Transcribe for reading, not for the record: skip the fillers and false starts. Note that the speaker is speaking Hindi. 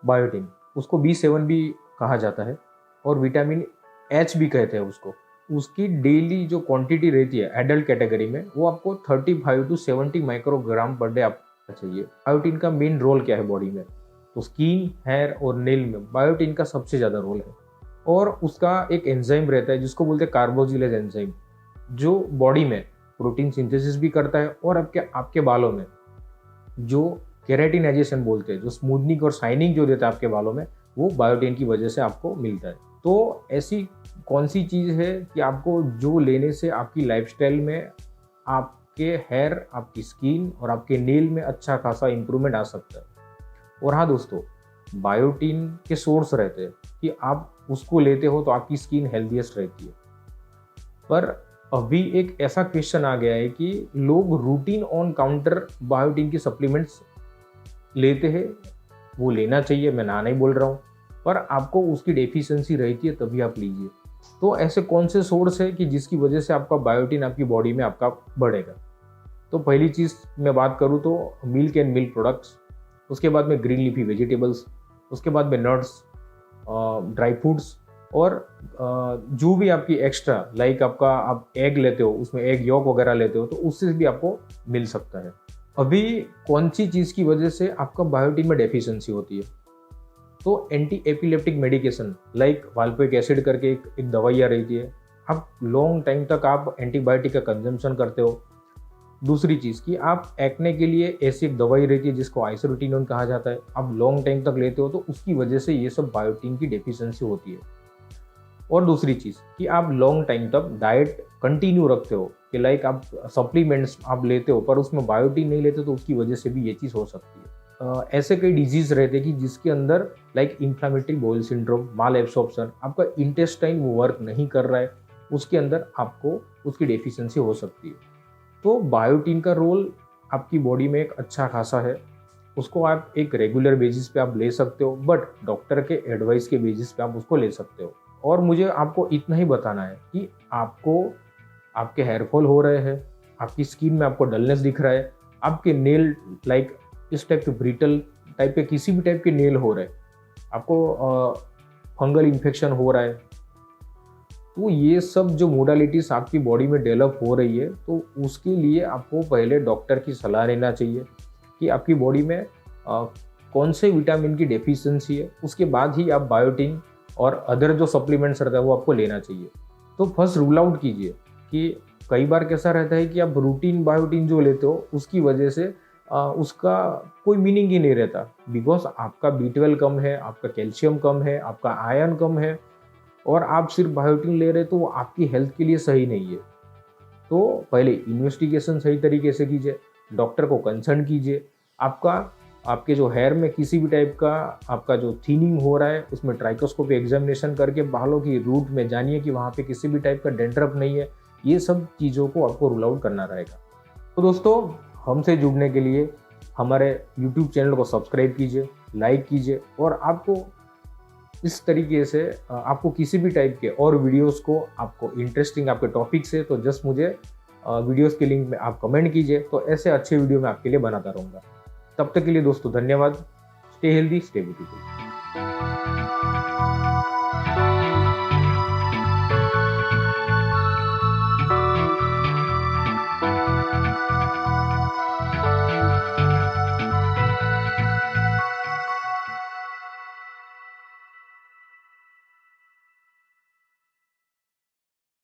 बायोटिन, उसको B7 भी कहा जाता है और विटामिन H भी कहते हैं उसको। उसकी डेली जो क्वांटिटी रहती है एडल्ट कैटेगरी में, वो आपको 35 टू 70 माइक्रोग्राम पर डे आपको चाहिए। बायोटिन का मेन रोल क्या है बॉडी में? तो स्किन, हेयर और नेल में बायोटिन का सबसे ज़्यादा रोल है। और उसका एक एंजाइम रहता है जिसको बोलते हैं कार्बोक्सिलेज एंजाइम, जो बॉडी में प्रोटीन सिंथेसिस भी करता है और आपके बालों में जो केराटिनाइजेशन बोलते हैं, जो स्मूथनिंग और शाइनिंग जो देता है आपके बालों में, वो बायोटिन की वजह से आपको मिलता है। तो ऐसी कौन सी चीज़ है कि आपको जो लेने से आपकी लाइफस्टाइल में, आपके हेयर, आपकी स्किन और आपके नेल में अच्छा खासा इंप्रूवमेंट आ सकता है। और हाँ दोस्तों, बायोटिन के सोर्स रहते हैं कि आप उसको लेते हो तो आपकी स्किन हेल्दीएस्ट रहती है। पर अभी एक ऐसा क्वेश्चन आ गया है कि लोग रूटीन ऑन काउंटर बायोटिन की सप्लीमेंट्स लेते हैं। वो लेना चाहिए, मैं ना नहीं बोल रहा हूँ, पर आपको उसकी डेफिशिएंसी रहती है तभी आप लीजिए। तो ऐसे कौन से सोर्स है कि जिसकी वजह से आपका बायोटिन आपकी बॉडी में आपका बढ़ेगा? तो पहली चीज़ मैं बात करूँ तो मिल्क एंड मिल्क प्रोडक्ट्स, उसके बाद में ग्रीन लीफी वेजिटेबल्स, उसके बाद में नट्स, ड्राई फ्रूट्स और जो भी आपकी एक्स्ट्रा, लाइक आप एग लेते हो, उसमें एग यॉक वगैरह लेते हो, तो उससे भी आपको मिल सकता है। अभी कौन सी चीज़ की वजह से आपका बायोटिन में डेफिशिएंसी होती है? तो anti epileptic medication like valproic acid करके एक दवाइयाँ रहती है, आप लॉन्ग टाइम तक आप एंटीबायोटिक का कंजम्पशन करते हो। दूसरी चीज़ कि आप एक्ने के लिए ऐसी एक दवाई रहती है जिसको आइसोरेटिनोन कहा जाता है, आप लॉन्ग टाइम तक लेते हो तो उसकी वजह से ये सब बायोटिन की डेफिशिएंसी होती है। और दूसरी चीज़ कि आप लॉन्ग टाइम तक डाइट कंटिन्यू रखते हो, कि लाइक आप सप्लीमेंट्स आप लेते हो पर उसमें बायोटिन नहीं लेते, तो उसकी वजह से भी ये चीज़ हो सकती है। ऐसे कई डिजीज रहते हैं कि जिसके अंदर लाइक इन्फ्लामेटरी बाउल सिंड्रोम, माल एब्सॉर्प्शन, आपका इंटेस्टाइन वो वर्क नहीं कर रहा है, उसके अंदर आपको उसकी डेफिशिएंसी हो सकती है। तो बायोटिन का रोल आपकी बॉडी में एक अच्छा खासा है, उसको आप एक रेगुलर बेसिस पे आप ले सकते हो, बट डॉक्टर के एडवाइस के बेसिस पे आप उसको ले सकते हो। और मुझे आपको इतना ही बताना है कि आपको आपके हेयरफॉल हो रहे हैं, आपकी स्किन में आपको डलनेस दिख रहा है, आपके नेल लाइक इस टाइप के ब्रिटल टाइप के किसी भी टाइप के नेल हो रहे हैं, आपको फंगल इन्फेक्शन हो रहा है, तो ये सब जो मोडालिटीज़ आपकी बॉडी में डेवलप हो रही है, तो उसके लिए आपको पहले डॉक्टर की सलाह लेना चाहिए कि आपकी बॉडी में कौन से विटामिन की डेफिशिएंसी है। उसके बाद ही आप बायोटिन और अदर जो सप्लीमेंट्स रहता है वो आपको लेना चाहिए। तो फर्स्ट रूल आउट कीजिए कि कई बार कैसा रहता है कि आप रूटीन बायोटिन जो लेते हो उसकी वजह से उसका कोई मीनिंग ही नहीं रहता, बिकॉज आपका B12 कम है, आपका कैल्शियम कम है, आपका आयरन कम है, और आप सिर्फ बायोटिन ले रहे तो वो आपकी हेल्थ के लिए सही नहीं है। तो पहले इन्वेस्टिगेशन सही तरीके से कीजिए, डॉक्टर को कंसल्ट कीजिए। आपके जो हेयर में किसी भी टाइप का आपका जो थिनिंग हो रहा है, उसमें ट्राइकोस्कोपी एग्जामिनेशन करके बालों की रूट में जानिए कि वहाँ पे किसी भी टाइप का डेंड्रफ नहीं है। ये सब चीज़ों को आपको रूल आउट करना रहेगा। तो दोस्तों, हमसे जुड़ने के लिए हमारे YouTube चैनल को सब्सक्राइब कीजिए, लाइक कीजिए, और आपको इस तरीके से आपको किसी भी टाइप के और वीडियोस को आपको इंटरेस्टिंग आपके टॉपिक से, तो जस्ट मुझे वीडियोस के लिंक में आप कमेंट कीजिए, तो ऐसे अच्छे वीडियो मैं आपके लिए बनाता रहूँगा। तब तक के लिए दोस्तों धन्यवाद। Stay healthy, stay beautiful.